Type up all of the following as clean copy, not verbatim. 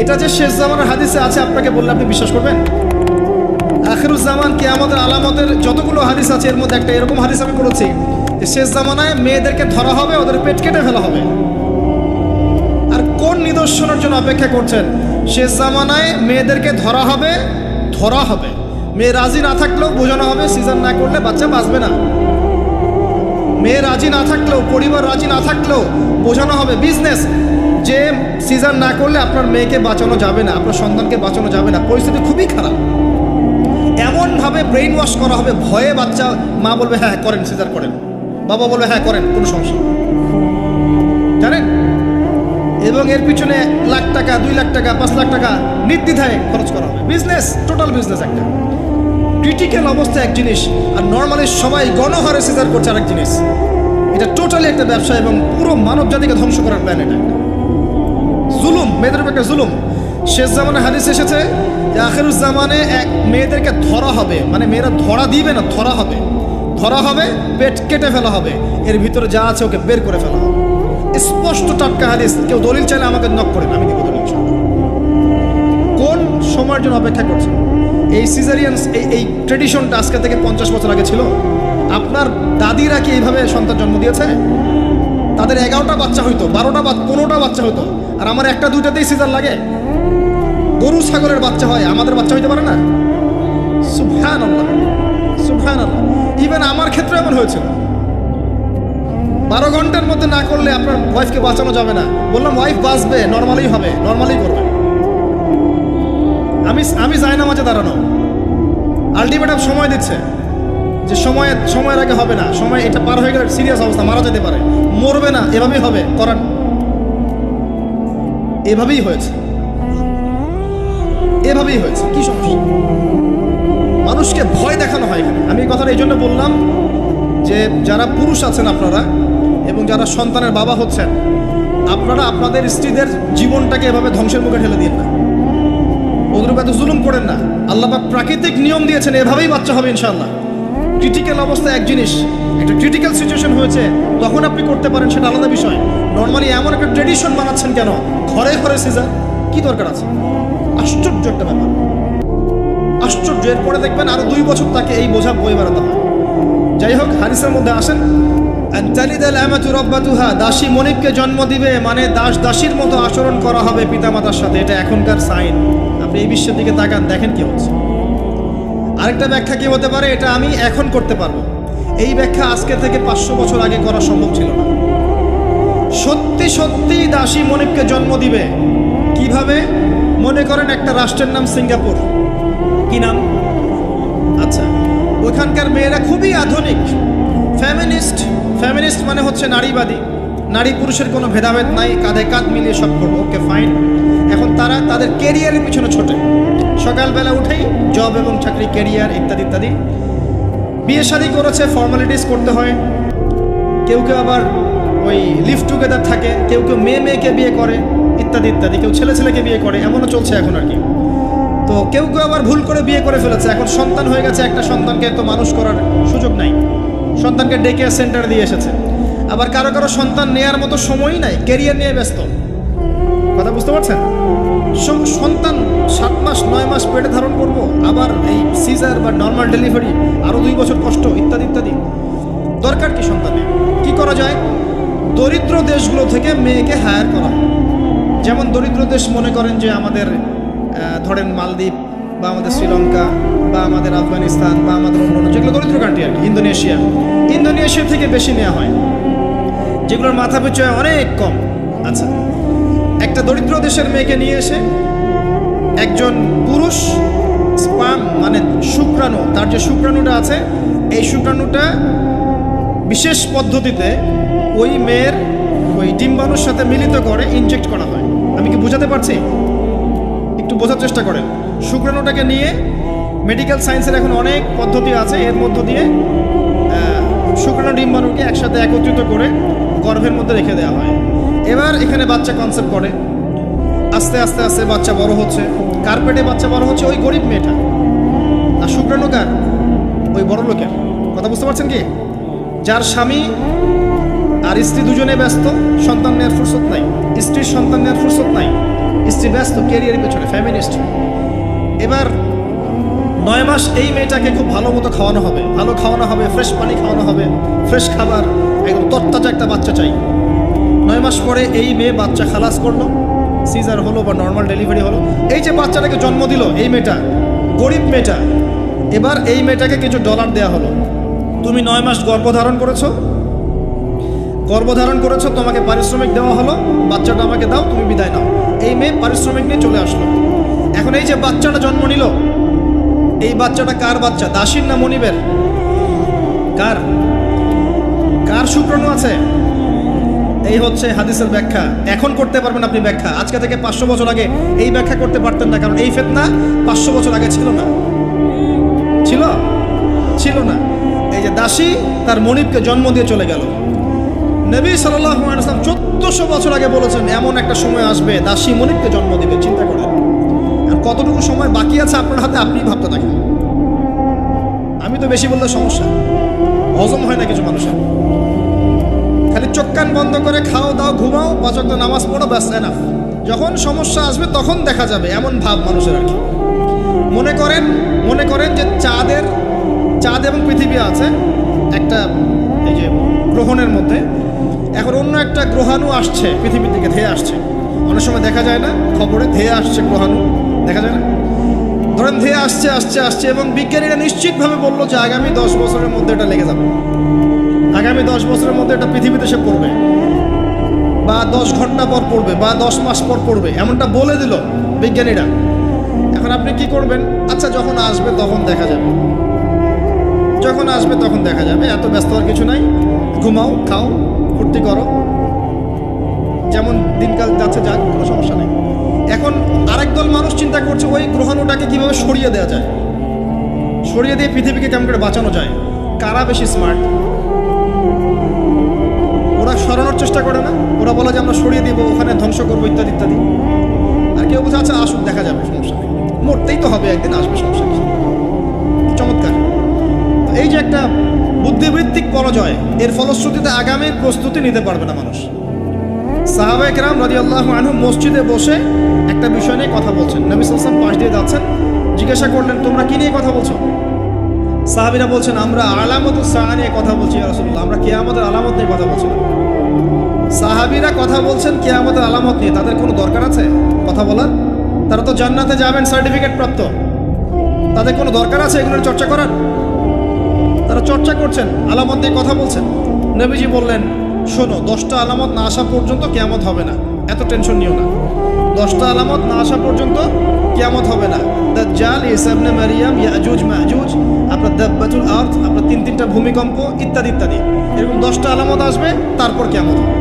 এটা যে শেষ জামানের হাদিসে আছে আপনাকে বললে আপনি বিশ্বাস করবেন? আখিরুজ জামান কিয়ামতের আলামতের যতগুলো হাদিস আছে এর মধ্যে একটা এরকম হাদিস আমি পড়েছি যে শেষ জামানায় মেয়েদেরকে ধরা হবে, ওদের পেট কেটে ফেলা হবে। আর কোন নিদর্শনের জন্য অপেক্ষা করছেন? শেষ জামানায় মেয়েদেরকে ধরা হবে। মেয়ে রাজি না থাকলেও বোঝানো হবে, সিজার না করলে বাচ্চা বাঁচবে না। মেয়ে রাজি না থাকলেও, পরিবার রাজি না থাকলেও বোঝানো হবে, বিজনেস, যে সিজার না করলে আপনার মেয়েকে বাঁচানো যাবে না, আপনার সন্তানকে বাঁচানো যাবে না, পরিস্থিতি খুবই খারাপ। এমনভাবে ব্রেইন ওয়াশ করা হবে, ভয়ে বাচ্চা, মা বলবে হ্যাঁ করেন, সিজার করেন, বাবা বলবে হ্যাঁ করেন, কোনো সমস্যা, জানেন? এবং এর পিছনে লাখ টাকা, 2 লাখ টাকা, 5 লাখ টাকা নির্দ্বিধায় খরচ করা হবে। বিজনেস, টোটাল বিজনেস একটা। ক্রিটিক্যাল অবস্থা এক জিনিস, আর নর্মালি সবাই গণহারে সিজার করছে আরেক জিনিস। এটা টোটালি একটা ব্যবসা এবং পুরো মানব জাতিকে ধ্বংস করার প্ল্যান। এটা জুলুম, মেয়েদের উপর একটা জুলুম। শেষ জামানে হাদিস এসেছে যে আখিরুজ জামানে মেয়েদেরকে ধরা হবে, মানে মেয়েরা ধরা দিবে না, ধরা হবে, পেট কেটে ফেলা হবে, এর ভিতরে যা আছে ওকে বের করে ফেলা হবে। স্পষ্ট টাটকা হাদিস, কেউ দলিল চাইলে আমাকে নক করেন, আমি দিব দলিল। কোন সময়ের জন্য অপেক্ষা করছে? এই সিজারিয়ান্স, এই ট্রেডিশনটা আজকে থেকে 50 বছর আগে ছিল। আপনার দাদিরা কি এইভাবে সন্তান জন্ম দিয়েছে? তাদের 11টা বাচ্চা হইতো, 12টা 15টা বাচ্চা হইতো, আর আমার 1টা 2টাতেই সিজার লাগে। গরু ছাগলের বাচ্চা হয়, আমাদের বাচ্চা হইতে পারে না? সুবহানাল্লাহ, সুবহানাল্লাহ। ইভেন আমার ক্ষেত্রে এমন হয়েছিল। 12 ঘন্টার মধ্যে না করলে আপনার ওয়াইফকে বাঁচানো যাবে না। বললাম ওয়াইফ বাঁচবে, নর্মালি হবে, নর্মালি করবে। আমি যাই না মাঝে দাঁড়ানো, আলটিমেটাম সময় দিচ্ছে যে সময়ের আগে হবে না, সময় এটা পার হয়ে গেলে সিরিয়াস অবস্থা, মারা যেতে পারে, মরবে না, এভাবেই হবে, করান। এভাবেই হয়েছে, কি সমস্যা? মানুষকে ভয় দেখানো হয় এখানে। আমি এই কথাটা এই জন্য বললাম যে যারা পুরুষ আছেন আপনারা এবং যারা সন্তানের বাবা হচ্ছেন, আপনারা আপনাদের স্ত্রীদের জীবনটাকে এভাবে ধ্বংসের মুখে ঠেলে দিন না, ওদের উপর এত জুলুম করেন না। আল্লাহ পাক প্রাকৃতিক নিয়ম দিয়েছেন, এভাবেই বাচ্চা হবে ইনশাআল্লাহ। ক্রিটিক্যাল অবস্থা এক জিনিস, একটা ক্রিটিক্যাল সিচুয়েশন হয়েছে তখন আপনি করতে পারেন, সেটা আলাদা বিষয়। নর্মালি এমন একটা ট্রেডিশন বানাচ্ছেন কেন? ঘরে ঘরে সিজার, কি দরকার আছে? আশ্চর্য একটা ব্যাপার, আশ্চর্য। এরপরে দেখবেন আরো 2 বছর তাকে এই বোঝা বয়ে বেড়াতে হয়। যাই হোক, হাদিসের মধ্যে আসেন, দাসী মনিবকে জন্ম দিবে, মানে দাসীর মতো আচরণ করা হবে পিতামাতার সাথে। এটা এখনকার সাইন। আপনি এই বিশ্বের দিকে তাকান, দেখেন কি হচ্ছে। আরেকটা ব্যাখ্যা কি হতে পারে? এটা আমি এখন করতে পারবো, এই ব্যাখ্যা আজকে থেকে 500 বছর আগে করা সম্ভব ছিল না। সত্যি সত্যি দাসী মনিবকে জন্ম দিবে। কিভাবে? মনে করেন একটা রাষ্ট্রের নাম সিঙ্গাপুর। কি নাম? আচ্ছা, ওইখানকার মেয়েরা খুবই আধুনিক, ফ্যামিনিস্ট মানে হচ্ছে নারীবাদী, নারী পুরুষের কোনো ভেদাভেদ নাই, কাঁধে কাঁধ মিলিয়ে সব করবো, ওকে ফাইন। এখন তারা তাদের কেরিয়ারের পিছনে ছোটে, সকালবেলা উঠেই জব এবং চাকরি, কেরিয়ার ইত্যাদি ইত্যাদি। বিয়ে শাদী করেছে, ফর্মালিটিস করতে হয়। কেউ আবার ওই লিভ টুগেদার থাকে, কেউ মেয়েকে বিয়ে করে ইত্যাদি ইত্যাদি, কেউ ছেলেকে বিয়ে করে, এমনও চলছে এখন আর কি। তো কেউ আবার ভুল করে বিয়ে করে ফেলেছে, এখন সন্তান হয়ে গেছে, একটা সন্তানকে তো মানুষ করার সুযোগ নাই, সন্তানকে ডে কেয়ার সেন্টারে দিয়ে এসেছে। আবার কারো সন্তান নেয়ার মতো সময়ই নাই, ক্যারিয়ার নিয়ে ব্যস্ত। কথা বুঝতে পারছেন? সন্তান 7 মাস 9 মাস পেটে ধারণ করব, আবার এই সিজার বা নর্মাল ডেলিভারি, আরও 2 বছর কষ্ট ইত্যাদি ইত্যাদি। দরকার কি সন্তানের? কি করা যায়? দরিদ্র দেশগুলো থেকে মেয়েকে হায়ার করা। যেমন দরিদ্র দেশ মনে করেন যে আমাদের ধরেন মালদ্বীপ বা আমাদের শ্রীলঙ্কা বা আমাদের আফগানিস্তান বা আমাদের অন্য যেগুলো দরিদ্র কান্ট্রি আর কি, ইন্দোনেশিয়া থেকে বেশি নেওয়া হয়, যেগুলোর মাথা পিছু অনেক কম। আচ্ছা, একটা দরিদ্র দেশের মেয়েকে নিয়ে এসে একজন পুরুষ স্পার্ম মানে শুক্রাণু, তার যে শুক্রাণুটা আছে, এই শুক্রাণুটা বিশেষ পদ্ধতিতে ওই মেয়ের ওই ডিম্বাণুর সাথে মিলিত করে ইনজেক্ট করা হয়। আমি কি বোঝাতে পারছি? একটু বোঝার চেষ্টা করেন। শুক্রাণুটাকে নিয়ে মেডিকেল সায়েন্সের এখন অনেক পদ্ধতি আছে, এর মধ্য দিয়ে শুক্রাণু ডিম্বাণুকে একসাথে একত্রিত করে গর্ভের মধ্যে রেখে দেওয়া হয়। এবার এখানে বাচ্চা কনসেপ্ট করে, আস্তে আস্তে আস্তে বাচ্চা বড় হচ্ছে। কার পেটে বাচ্চা বড় হচ্ছে? ওই গরিব মেয়েটা। আর শুক্রাণু কার? ওই বড় লোকের। কথা বুঝতে পারছেন কি? যার স্বামী আর স্ত্রী দুজনে ব্যস্ত, সন্তান নেওয়ার ফুরসত নাই, স্ত্রীর সন্তান নেওয়ার ফুরসত নাই। স্ত্রী ব্যস্ত ক্যারিয়ারের পেছনে, ফ্যামিনিস্ট। এবার 9 মাস এই মেয়েটাকে খুব ভালো মতো খাওয়ানো হবে, ভালো খাওয়ানো হবে, ফ্রেশ পানি খাওয়ানো হবে, ফ্রেশ খাবার, একদম তরতাজা একটা বাচ্চা চাই। 9 মাস পরে এই মেয়ে বাচ্চা খালাস করলো, সিজার হলো বা নর্মাল ডেলিভারি হলো। এই যে বাচ্চাটাকে জন্ম দিল এই মেয়েটা, গরিব মেয়েটা, এবার এই মেয়েটাকে কিছু ডলার দেয়া হলো। তুমি 9 মাস গর্ভধারণ করেছো, তোমাকে পারিশ্রমিক দেওয়া হলো, বাচ্চাটা আমাকে দাও, তুমি বিদায় নাও। এই মেয়ে পারিশ্রমিক নিয়ে চলে আসলো। এখন এই যে বাচ্চাটা জন্ম নিল, এই বাচ্চাটা কার বাচ্চা? দাসীর না মনিবের? কার কার শুক্রাণু আছে? এই হচ্ছে হাদিসের ব্যাখ্যা। এখন করতে পারবেন আপনি ব্যাখ্যা, আজকে থেকে 500 বছর আগে এই ব্যাখ্যা করতে পারতেন না, কারণ এই ফিতনা 500 বছর আগে ছিল না। এই যে দাসী তার মনিবকে জন্ম দিয়ে চলে গেল। নবী সাল্লাল্লাহু আলাইহি ওয়াসাল্লাম 1400 বছর আগে বলেছেন এমন একটা সময় আসবে দাসী মনিবকে জন্ম দিবে। চিন্তা করেন আর কতটুকু সময় বাকি আছে আপনার হাতে, আপনি ভাবতে থাকেন। আমি তো বেশি বললে সমস্যা, হজম হয় না কিছু মানুষের। খালি চোখ কান বন্ধ করে খাও দাও, ঘুমাও, 5 ওয়াক্ত নামাজ পড়ো, ব্যাস এনাফ। যখন সমস্যা আসবে তখন দেখা যাবে, এমন ভাব মানুষের আর কি। মনে করেন যে চাঁদ এবং পৃথিবী আছে একটা এই যে গ্রহণের মধ্যে। এখন অন্য একটা গ্রহাণু আসছে পৃথিবীর দিকে, ধেয়ে আসছে। অনেক সময় দেখা যায় না খবরে, ধেয়ে আসছে গ্রহাণু, দেখা যায় না? ধরেন ধেয়ে আসছে এবং বিজ্ঞানীরা নিশ্চিতভাবে বললো যে আগামী 10 বছরের মধ্যে এটা লেগে যাবে, আগামী 10 বছরের মধ্যে এটা পৃথিবীতে এসে পড়বে, বা 10 ঘন্টা পর পড়বে, বা 10 মাস পর পড়বে, এমনটা বলে দিল বিজ্ঞানীরা। এখন আপনি কি করবেন? আচ্ছা যখন আসবে তখন দেখা যাবে, এত ব্যস্ত হওয়ার কিছু নাই, ঘুমাও, খাও, ফুর্তি করো, যেমন দিনকাল যাচ্ছে যাক, কোনো সমস্যা নেই। এখন আরেক দল মানুষ চিন্তা করছে ওই গ্রহাণুটাকে কিভাবে সরিয়ে দেওয়া যায়, সরিয়ে দিয়ে পৃথিবীকে কেমন করে বাঁচানো যায়। কারা বেশি স্মার্ট? ওরা সরানোর চেষ্টা করে না, ওরা বলে যে আমরা সরিয়ে দিব, ওখানে ধ্বংস করবো, ইত্যাদি ইত্যাদি। আর কেউ বলছে আচ্ছা আসুক, দেখা যাবে, সমস্যা নেই, মরতেই তো হবে একদিন, আসবে, সমস্যা নেই। চমৎকার। এই যে একটা বুদ্ধিবৃত্তিক পরাজয়, এর ফলশ্রুতিতে আগামীর প্রস্তুতি নিতে পারবে না মানুষ। সাহাবায়ে কেরাম রাদিয়াল্লাহু আনহুম মসজিদে বসে একটা বিষয় নিয়ে কথা বলছেন। নবী সাল্লাল্লাহু আলাইহি ওয়াসাল্লাম পাশ দিয়ে যাচ্ছেন, জিজ্ঞাসা করলেন তোমরা কি নিয়ে কথা বলছো? সাহাবীরা বলছেন আমরা আলামাতুস সাআ নিয়ে কথা বলছি ইয়া রাসূলুল্লাহ, আমরা কিয়ামতের আলামত নিয়ে কথা বলছি। সাহাবীরা কথা বলছেন কিয়ামতের আলামত নিয়ে, তাদের কোনো দরকার আছে কথা বলার? তারা তো জান্নাতে যাবেন সার্টিফিকেট প্রাপ্ত, তাদের কোনো দরকার আছে এগুলোর চর্চা করার? তারা চর্চা করছেন, আলামত নিয়ে কথা বলছেন। নবীজি বললেন শোনো, 10টা আলামত না আসা পর্যন্ত কিয়ামত হবে না, এত টেনশন নিও না। 10টা আলামত না আসা পর্যন্ত কিয়ামত হবে না। দাজ্জাল, ঈসা ইবনে মারিয়াম, ইয়াজুজ মাজুজ, আপনার দাব্বাতুল আরদ, আপনার 3টা ভূমিকম্প, ইত্যাদি ইত্যাদি, এরকম 10টা আলামত আসবে, তারপর কিয়ামত হবে।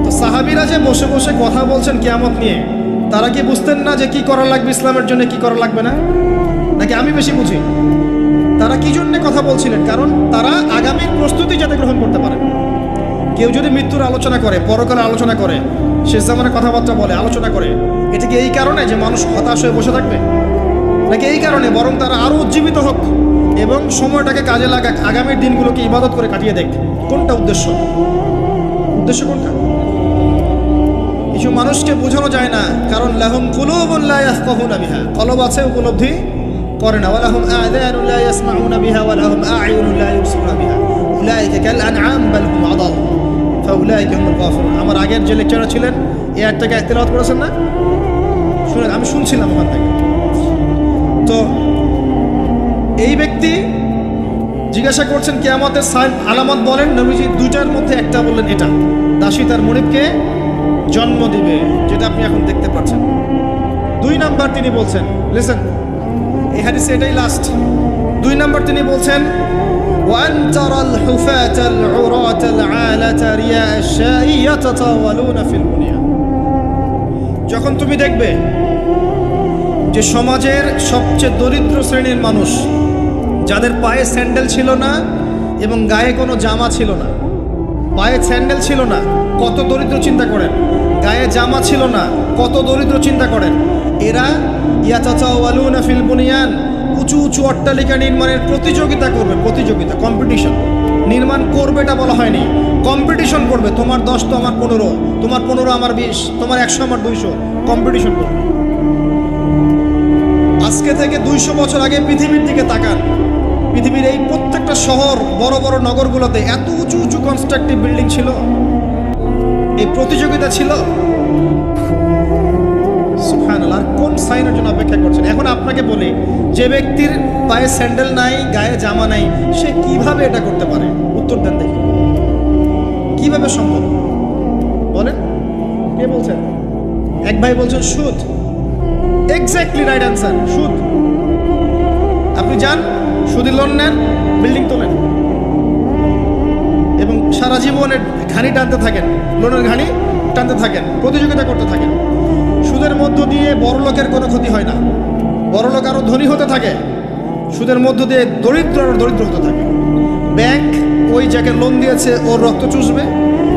তো সাহাবীরা যে বসে বসে কথা বলছেন কিয়ামত নিয়ে, তারা কি বুঝতেন না যে কি করা লাগবে ইসলামের জন্য, কি করা লাগবে না? নাকি আমি বেশি বুঝি? তারা কি জন্য কথা বলছিলেন? কারণ তারা আগামীর প্রস্তুতি যাতে গ্রহণ করতে পারে। কেউ যদি মৃত্যুর আলোচনা করে, পরকালের আলোচনা করে, শেষ জামানের কথাবার্তা বলে, আলোচনা করে, এটা কি এই কারণে যে মানুষ হতাশ হয়ে বসে থাকবে, নাকি এই কারণে বরং তারা আরও উজ্জীবিত হোক এবং সময়টাকে কাজে লাগাক, আগামীর দিনগুলোকে ইবাদত করে কাটিয়ে দেখ? কোনটা উদ্দেশ্য কোনটা? কিছু মানুষকে বোঝানো যায় না, কারণ লাহুম কুলুবুন লা ইয়াফকাহুনা বিহা, কলব আছে উপলব্ধি করে না। ওয়ালাহুম আযানুন লা ইয়াসমাউনা বিহা ওয়ালাহুম আ'য়ুনুন লা ইবসিরুনা বিহা উলাইকা কাল আনআম বাল হুম আদাল ফাউলাইকা হুমুল গাফিরুন। আমার আগের যে লেকচারার ছিলেন এই আয়াতটাকে তেলাওয়াত করেছেন না? শুনেন, আমি শুনছিলাম ওখান থেকে। তো এই ব্যক্তি জিজ্ঞাসা করছেন কিয়ামতের আলামত বলেন। নবীজি 2টার মধ্যে একটা বললেন, এটা দাসী তার মনিবকে জন্ম দিবে, যেটা আপনি এখন দেখতে পাচ্ছেন। 2 নাম্বার তিনি বলছেন, লিসেন, এই হাদিসে এটাই লাস্ট। 2 নাম্বার তিনি বলছেন وأن ترى الحفاة العراة العالة رياء الشاء يتطاولون في البنيان। যখন তুমি দেখবে যে সমাজের সবচেয়ে দরিদ্র শ্রেণীর মানুষ, যাদের পায়ে স্যান্ডেল ছিল না এবং গায়ে কোনো জামা ছিল না, পায়ে স্যান্ডেল ছিল না, কত দরিদ্র চিন্তা করেন, গায়ে জামা ছিল না, কত দরিদ্র চিন্তা করেন, এরা ইয়াতাতাওয়ালুনা ফিল বুনিয়ান, উঁচু উঁচু অট্টালিকা নির্মাণের প্রতিযোগিতা করবে, কম্পিটিশন, নির্মাণ করবে এটা বলা হয়নি, কম্পিটিশন করবে। তোমার 10 তো আমার 15, তোমার 15 আমার 20, তোমার 100 আমার 200, কম্পিটিশন করবে। আজকে থেকে 200 বছর আগে পৃথিবীর দিকে তাকান, পৃথিবীর এই প্রত্যেকটা শহর, বড় বড় নগরগুলোতে এত উঁচু উঁচু কনস্ট্রাকটিভ বিল্ডিং ছিল, এই প্রতিযোগিতা ছিল। সুবহানাল্লাহ, কোন সাইনের জন্য অপেক্ষা করছেন? এখন আপনাকে বলি, যে ব্যক্তির পায়ে স্যান্ডেল নাই, গায়ে জামা নাই, সে কিভাবে এটা করতে পারে? উত্তর দেন দেখি, কিভাবে সম্ভব বলেন? কে বলছেন? এক ভাই বলছেন সুদ। এক্স্যাক্টলি রাইট অ্যান্সার, সুদ। আপনি যান, সুদি লোন নেন, বিল্ডিং তোলেন এবং সারা জীবনের ঘানি টানতে থাকেন, লোনের ঘানি টানতে থাকেন, প্রতিযোগিতা করতে থাকেন। সুদের মধ্য দিয়ে বড় লোকের কোনো ক্ষতি হয় না, বড় লোক আরও ধনী হতে থাকে, সুদের মধ্য দিয়ে দরিদ্র আরও দরিদ্র হতে থাকে। ব্যাংক ওই যাকে লোন দিয়েছে ওর রক্ত চুষবে,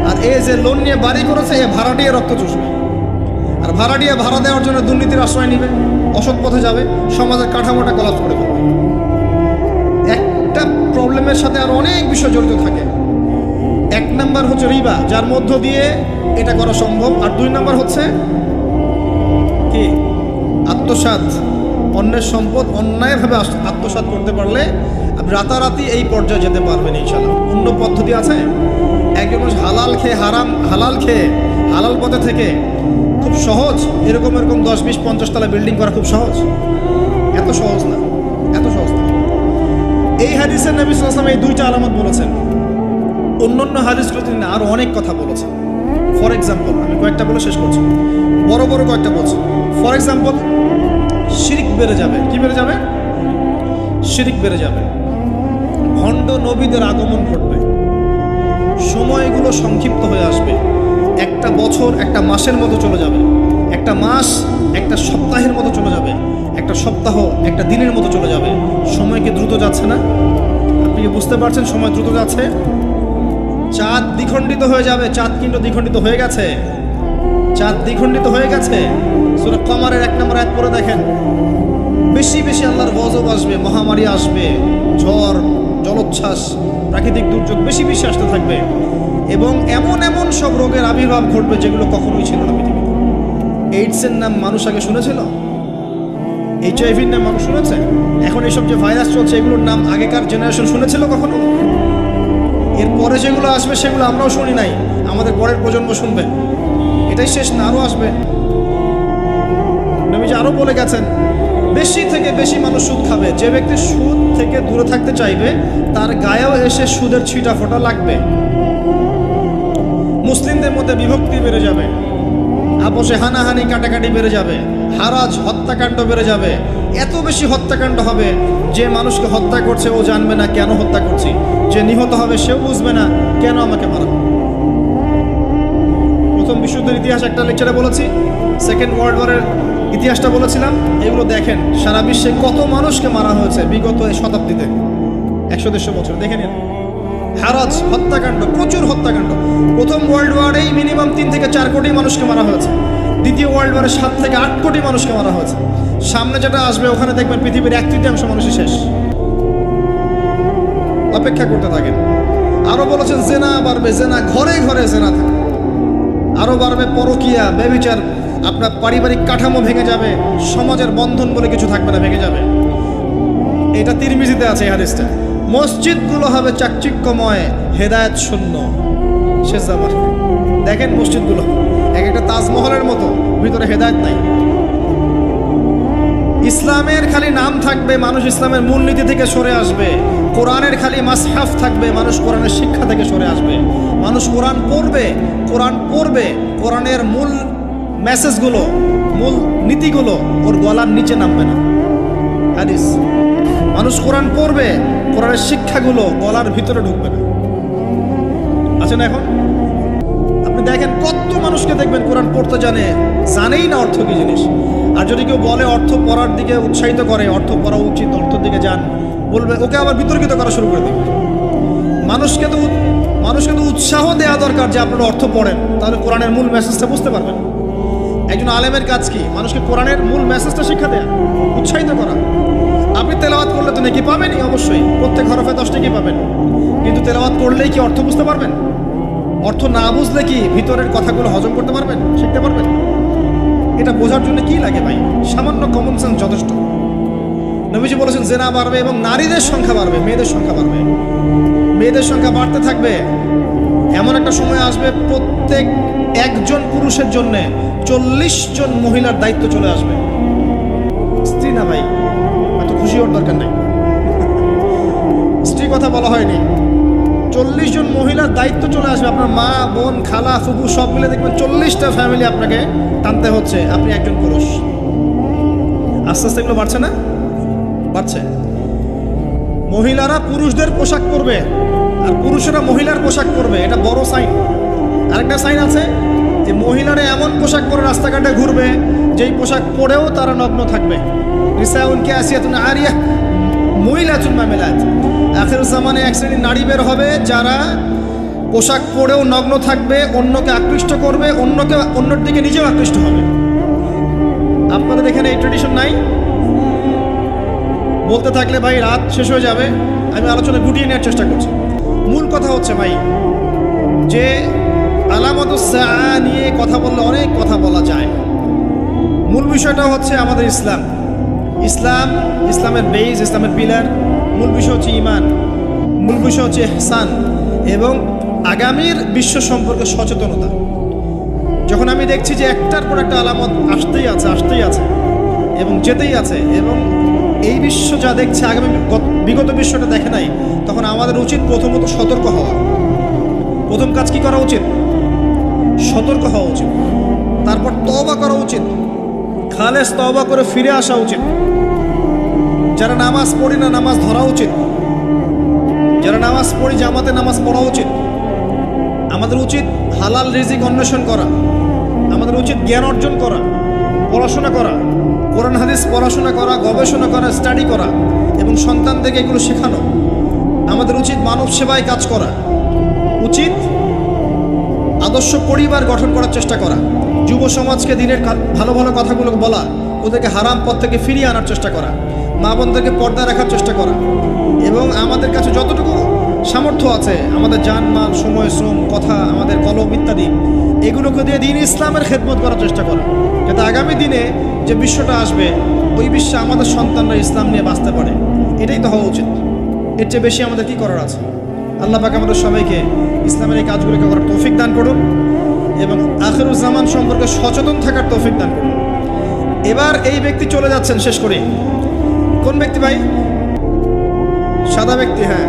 আর এ যে লোন নিয়ে বাড়ি করেছে এ ভাড়াটিয়ে রক্ত চুষবে, আর ভাড়াটিয়ে ভাড়া দেওয়ার জন্য দুর্নীতির আশ্রয় নেবে, অসৎ পথে যাবে, সমাজের কাঠামোটা কলাপস করে ফেলবে। একটা প্রবলেমের সাথে আর অনেক বিষয় জড়িত থাকে। 1 নাম্বার হচ্ছে রিবা, যার মধ্য দিয়ে এটা করা সম্ভব। আর 2 নাম্বার হচ্ছে কি? আত্মসাৎ। অন্যের সম্পদ অন্যায়ভাবে আত্মসাৎ করতে পারলে আপনি রাতারাতি এই পর্যায়ে যেতে পারবেন ইনশাআল্লাহ। অন্য পদ্ধতি আছে? একজন মানুষ হালাল খেয়ে হালাল পথে থেকে খুব সহজ এরকম 10, 20, 50 তলা বিল্ডিং করা খুব সহজ? এত সহজ না, এত সহজ না। এই হাদিসের নবী সাল্লাল্লাহু আলাইহি ওয়াসাল্লাম এই 2টা আলামত বলেছেন। অন্যান্য হাদিসগুলো তিনি আরও অনেক কথা বলেছেন। ফর এক্সাম্পল, আমি কয়েকটা বলে শেষ করছি, বড় বড় কয়েকটা বলছি। ফর এক্সাম্পল, শিরিক বেড়ে যাবে। কি বেড়ে যাবে? শিরিক বেড়ে যাবে। ভণ্ড নবীদের আগমন ঘটবে, সময়গুলো সংক্ষিপ্ত হয়ে আসবে। একটা বছর একটা মাসের মতো চলে যাবে, একটা মাস একটা সপ্তাহের মতো চলে যাবে, একটা সপ্তাহ একটা দিনের মতো চলে যাবে। সময় কি দ্রুত যাচ্ছে না? আপনি কি বুঝতে পারছেন সময় দ্রুত যাচ্ছে? চাঁদ দ্বিখণ্ডিত হয়ে যাবে। চাঁদ কিন্তু দ্বিখণ্ডিত হয়ে গেছে, চাঁদ দ্বিখণ্ডিত হয়ে গেছে। সূরা কমারের 1 নম্বর আয়াত পড়ে দেখেন। বেশি বেশি আল্লাহর গজব আসবে, মহামারী আসবে, ঝড়, জলোচ্ছ্বাস, প্রাকৃতিক দুর্যোগ বেশি বেশি আসতে থাকবে এবং এমন এমন সব রোগের আবির্ভাব ঘটবে যেগুলো কখনোই ছিল না পৃথিবীতে। এইডসের নাম মানুষ আগে শুনেছিল? HIV-র নাম মানুষ শুনেছে? এখন এইসব যে ভাইরাস চলছে এগুলোর নাম আগেকার জেনারেশন শুনেছিল কখনো? এরপরে যেগুলো আসবে সেগুলো আমরাও শুনি নাই, আমাদের পরের প্রজন্ম শুনবে। এটাই শেষ না, আরও আসবে। নবীজি আরও বলে গেছেন, বেশি থেকে বেশি মানুষ সুদ খাবে। যে ব্যক্তি সুদ থেকে দূরে থাকতে চাইবে তার গায়েও এসে সুদের ছিটা ফোঁটা লাগবে। মুসলিমদের মধ্যে বিভক্তি বেড়ে যাবে, আপোষে হানাহানি কাটাকাটি বেড়ে যাবে, হারাজ হত্যাকাণ্ড বেড়ে যাবে। এত বেশি হত্যাকাণ্ড হবে যে মানুষকে হত্যা করছে ও জানবে না কেন হত্যা করছি, যে নিহত হবে সেও বুঝবে না কেন আমাকে মারা। প্রথম বিশ্বযুদ্ধের ইতিহাস একটা লেকচারে বলেছি, সেকেন্ড ওয়ার্ল্ড ওয়ারের ইতিহাসটা বলেছিলাম। এগুলো দেখেন সারা বিশ্বে কত মানুষকে মারা হয়েছে বিগত এই শতাব্দীতে, 100-150 বছর দেখে নিন। হারাজ হত্যাকাণ্ড, প্রচুর হত্যাকাণ্ড। প্রথম ওয়ার্ল্ড ওয়ারেই মিনিমাম 3 থেকে 4 কোটি মানুষকে মারা হয়েছে। দ্বিতীয় ওয়ার্ল্ড ওয়ারে 7 থেকে 8 কোটি মানুষকে মারা হয়েছে। সামনে যেটা আসবে ওখানে দেখবেন পৃথিবীর 1/3 মানুষই শেষ। অপেক্ষা করতে থাকেন। আরও বলেছেন জেনা বাড়বে, জেনা ঘরে ঘরে জেনা থাকে। আরও বাড়বে পরকীয়া, ব্যভিচার, আপনার পারিবারিক কাঠামো ভেঙে যাবে, সমাজের বন্ধন বলে কিছু থাকবে না, ভেঙে যাবে। এটা তিরমিজিতে আছে এই হাদিসটা। মসজিদগুলো হবে চাকচিক্যময়, হেদায়েত শূন্য। শেষ জামার দেখেন মসজিদগুলো এক একটা তাজমহলের মতো, ভিতরে হেদায়েত নাই। ইসলামের খালি নাম থাকবে, মানুষ ইসলামের মূলনীতি থেকে সরে আসবে। কোরআনের খালি মাসহাফ থাকবে, মানুষ কোরআনের শিক্ষা থেকে সরে আসবে। মানুষ কোরআন পড়বে, কোরআনের মূল মেসেজগুলো, মূল নীতিগুলো ওর গলার নিচে নামবে না। হাদিস, মানুষ কোরআন পড়বে, কোরআনের শিক্ষাগুলো গলার ভিতরে ঢুকবে না। আছে না? এখন আপনি দেখেন কত মানুষকে দেখবেন কোরআন পড়তে জানেই না অর্থ কি জিনিস। আর যদি কেউ বলে অর্থ পড়ার দিকে উৎসাহিত করে, অর্থ পড়া উচিত, অর্থের দিকে যান বলবে, ওকে আবার বিতর্কিত করা শুরু করে দেবে। মানুষকে তো উৎসাহ দেওয়া দরকার যে আপনারা অর্থ পড়েন, তাহলে কোরআনের মূল মেসেজটা বুঝতে পারবেন। একজন আলেমের কাজ কি? মানুষকে কোরআনের মূল মেসেজটা শিক্ষা দেয়া, উৎসাহিত করা। আপনি তেলাওয়াত করলে তো নেকি পাবেনই, অবশ্যই প্রত্যেক হরফে 10 নেকি পাবেন, কিন্তু তেলাওয়াত করলেই কি অর্থ বুঝতে পারবেন? অর্থ না বুঝলে কি ভিতরের কথাগুলো হজম করতে পারবেন, শিখতে পারবেন? এটা বোঝার জন্য কি লাগে ভাই? সামান্য কমন সেন্স যথেষ্ট। নবীজি বলেছেন জেনা বাড়বে এবং নারীদের সংখ্যা বাড়বে, মেয়েদের সংখ্যা বাড়বে, মেয়েদের সংখ্যা বাড়তে থাকবে। এমন একটা সময় আসবে প্রত্যেক একজন পুরুষের জন্য 40 জন মহিলার দায়িত্ব চলে আসবে। স্ত্রী না ভাই, এত খুশি হওয়ার দরকার নাই, স্ত্রী কথা বলা হয়নি। 40 জন মহিলার দায়িত্ব চলে আসবে। আপনার মা, বোন, খালা, ফুফু সব মিলে দেখবেন 40টা ফ্যামিলি আপনাকে টানতে হচ্ছে, আপনি একজন পুরুষ। আস্তে আস্তে এগুলো বাড়ছে না? বাড়ছে। মহিলারা পুরুষদের পোশাক পরবে আর পুরুষেরা মহিলার পোশাক পরবে, এটা বড় সাইন। আরেকটা সাইন আছে যে মহিলারা এমন পোশাক পরে রাস্তাঘাটে ঘুরবে যেই পোশাক পরেও তারা নগ্ন থাকবে। নিসাউন কাসিয়াতুন আরিয়াহ মুইলাতুন মামিলাত। আখির জামানে এক শ্রেণীর নারী বের হবে যারা পোশাক পরেও নগ্ন থাকবে, অন্যকে আকৃষ্ট করবে, অন্যর দিকে নিজেও আকৃষ্ট হবে। আপনাদের এখানে এই ট্রেডিশন নাই? বলতে থাকলে ভাই রাত শেষ হয়ে যাবে, আমি আলোচনা গুটিয়ে নেওয়ার চেষ্টা করছি। মূল কথা হচ্ছে ভাই যে আলামাতুস সাআ নিয়ে কথা বললে অনেক কথা বলা যায়। মূল বিষয়টা হচ্ছে আমাদের ইসলাম, ইসলামের বেস, ইসলামের পিলার। মূল বিষয় হচ্ছে ঈমান, মূল বিষয় হচ্ছে ইহসান এবং আগামীর বিশ্ব সম্পর্কে সচেতনতা। যখন আমি দেখছি যে একটার পর একটা আলামত আসতেই আছে এবং যেতেই আছে, এবং এই বিশ্ব যা দেখছে আগামী বিগত বিশ্বটা দেখে নাই, তখন আমাদের উচিত প্রথমত সতর্ক হওয়া। প্রথম কাজ কি করা উচিত? সতর্ক হওয়া উচিত। তারপর তওবা করা উচিত, খালেস তওবা করে ফিরে আসা উচিত। যারা নামাজ পড়ি না নামাজ ধরা উচিত, যারা নামাজ পড়ি জামাতে নামাজ পড়া উচিত। আমাদের উচিত হালাল রিজিক অন্বেষণ করা, আমাদের উচিত জ্ঞান অর্জন করা, পড়াশোনা করা, কোরআন হাদিস পড়াশোনা করা, গবেষণা করা, স্টাডি করা এবং সন্তানদেরকে এগুলো শেখানো। আমাদের উচিত মানব সেবায় কাজ করা, উচিত আদর্শ পরিবার গঠন করার চেষ্টা করা, যুব সমাজকে দিনের ভালো ভালো কথাগুলো বলা, ওদেরকে হারাম পথ থেকে ফিরিয়ে আনার চেষ্টা করা, মা বোনদেরকে পর্দা রাখার চেষ্টা করা, এবং আমাদের কাছে যতটুকু সামর্থ্য আছে আমাদের জানমাল, সময়, শ্রম, কথা, আমাদের কলম ইত্যাদি এগুলোকে দিয়ে দিন ইসলামের খেদমত করার চেষ্টা করা, যাতে আগামী দিনে যে বিশ্বটা আসবে ওই বিশ্বে আমাদের সন্তানরা ইসলাম নিয়ে বাঁচতে পারে। এটাই তো হওয়া উচিত। এর চেয়ে বেশি আমাদের কি করার আছে? আল্লাহ পাক আমাদের সবাইকে ইসলামের এই কাজগুলোকে করার তৌফিক দান করুন এবং আখিরুজ জামান সম্পর্কে সচেতন থাকার তৌফিক দান করুন। এবার এই ব্যক্তি চলে যাচ্ছেন, শেষ করে। কোন ব্যক্তি ভাই? সাদা ব্যক্তি, হ্যাঁ।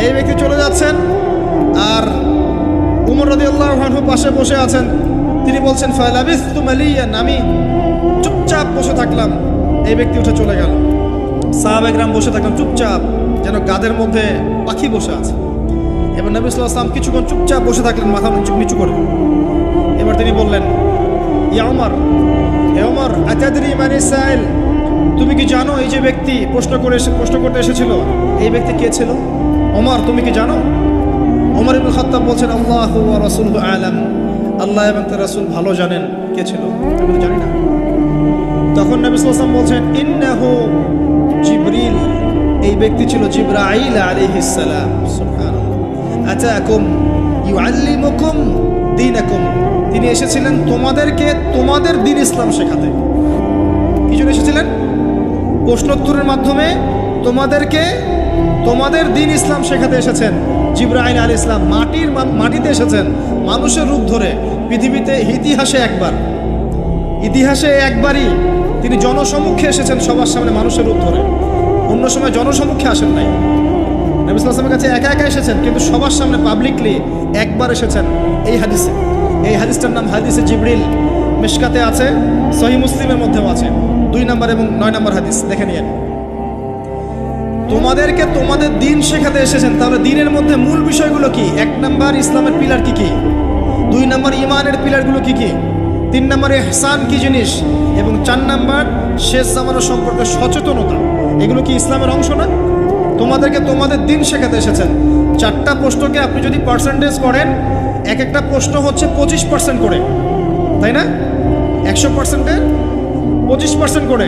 এই ব্যক্তি চলে যাচ্ছেন আর উমর রাদিয়াল্লাহু আনহু পাশে বসে আছেন। তিনি বলছেন ফালাবিস্তু মালিয়ান, আমি চুপচাপ বসে থাকলাম। এই ব্যক্তি উঠে চলে গেল। সাহাবায়ে কেরাম বসে থাকলাম চুপচাপ, যেন গাদের মধ্যে পাখি বসে আছে। এবার নবী সাল্লাল্লাহু আলাইহি ওয়াসাল্লাম কিছুক্ষণ চুপচাপ বসে থাকলেন, মাথা নিচু করে। এবার তিনি বললেন, ইয়া উমর, হে উমর, আতাদরি মানি সাইল, তুমি কি জানো এই যে ব্যক্তি প্রশ্ন করতে এসেছিল, এই ব্যক্তি কে ছিল? ওমর, তুমি কি জানো? ওমর ইবনে খাত্তাব বলছেন, আল্লাহু ওয়া রাসূলুহু আ'লাম, আল্লাহ এবং তার রাসূল ভালো জানেন কে ছিল, আমি তো জানি না। তখন নবী সাল্লাল্লাহু আলাইহি ওয়াসাল্লাম বলছেন, ইন্নাহু জিবরিল, এই ব্যক্তি ছিল জিবরাইল আলাইহিস সালাম। সুবহানাল্লাহ। আতাকুম ইউআল্লিমুকুম দীনাকুম, তিনি এসেছিলেন তোমাদেরকে তোমাদের দ্বীন ইসলাম শেখাতে। কি জন্য এসেছিলেন? প্রশ্নোত্তরের মাধ্যমে তোমাদেরকে তোমাদের দ্বীন ইসলাম শেখাতে এসেছেন। জিবরাইল আলাইহিস সালাম মাটিতে এসেছেন মানুষের রূপ ধরে। পৃথিবীতে ইতিহাসে একবারই তিনি জনসমক্ষে এসেছেন, সবার সামনে মানুষের রূপ ধরে। অন্য সময় জনসমক্ষে আসেন নাই। নবী সাল্লাল্লাহু আলাইহি ওয়াসাল্লামের কাছে একা একা এসেছেন, কিন্তু সবার সামনে পাবলিকলি একবার এসেছেন। এই হাদিসটার নাম হাদিসে জিবরিল। মিশকাতে আছে, সহিহ মুসলিমের মধ্যেও আছে, 2 নম্বর এবং 9 নম্বর হাদিস, দেখে নিয়েন। তোমাদেরকে তোমাদের দ্বীন শেখাতে এসেছেন। তাহলে দ্বীনের মধ্যে মূল বিষয়গুলো কি? 1 নম্বর ইসলামের পিলার কি কি, 2 নম্বর ঈমানের পিলারগুলো কি কি, 3 নম্বর ইহসান কি জিনিস, এবং 4 নম্বর শেষ জামানার সম্পর্কে সচেতনতা। এগুলো কি ইসলামের অংশ না? তোমাদেরকে তোমাদের দ্বীন শেখাতে এসেছেন। 4টা প্রশ্নকে আপনি যদি পার্সেন্টেজ করেন, এক একটা প্রশ্ন হচ্ছে 25% করে, তাই না? 100%-এর 25% করে।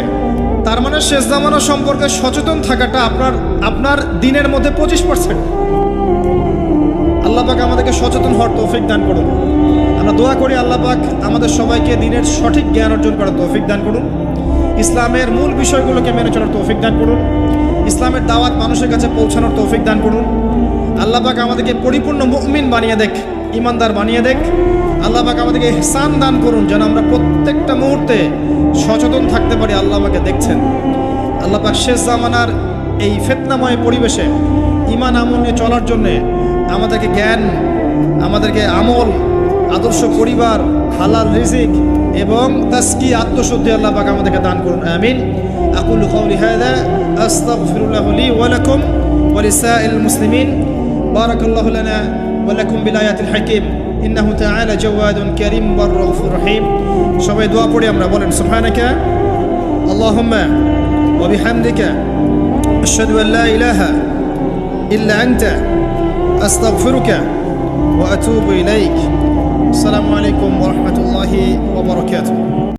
তার মানে শেষ জামানা সম্পর্কে সচেতন থাকাটা আপনার দিনের মধ্যে 25%। আল্লাহ পাক আমাদেরকে সচেতন হওয়ার তৌফিক দান করুন। আমরা দোয়া করি আল্লাহ পাক আমাদের সবাইকে দিনের সঠিক জ্ঞান অর্জন করার তৌফিক দান করুন, ইসলামের মূল বিষয়গুলোকে মেনে চলার তৌফিক দান করুন, ইসলামের দাওয়াত মানুষের কাছে পৌঁছানোর তৌফিক দান করুন। আল্লাহ পাক আমাদেরকে পরিপূর্ণ মুমিন বানিয়ে দেখ, ইমানদার বানিয়ে দেখ। আল্লাহ পাক আমাদেরকে ইহসান দান করুন, যেন আমরা প্রত্যেকটা মুহূর্তে সচেতন থাকতে পারি। আল্লাহ পাকে দেখছেন। আল্লাহ পাক শেষ জামানার এই ফিতনাময় পরিবেশে ঈমান আমল নিয়ে চলার জন্যে আমাদেরকে জ্ঞান, আমাদেরকে আমল, আদর্শ পরিবার, হালাল রিজিক এবং তাসকি আত্মশুদ্ধি আল্লাহ পাক আমাদেরকে দান করুন। আমিন। আকুলু কাওলি হাযা আস্তাগফিরুল্লাহ লি ওয়া লাকুম ওয়া লিসাইরিল মুসলিমিন। বারাকাল্লাহু লানা ওয়া লাকুম বিল আয়াতিল হাকীম। ইন্নাহু তাআলা জাওয়াদুন কারীম ওয়া রাউফুর রহিম। সবাই দোয়া পড়ি আমরা, বলেন সুবহানাকা আল্লাহুম্মা ওয়া বিহামদিকা আশহাদু আল লা ইলাহা ইল্লা আনতা আস্তাগফিরুকা ওয়া আতুবু ইলাইক। আসসালামু আলাইকুম ওয়া রাহমাতুল্লাহি ওয়া বারাকাতুহু।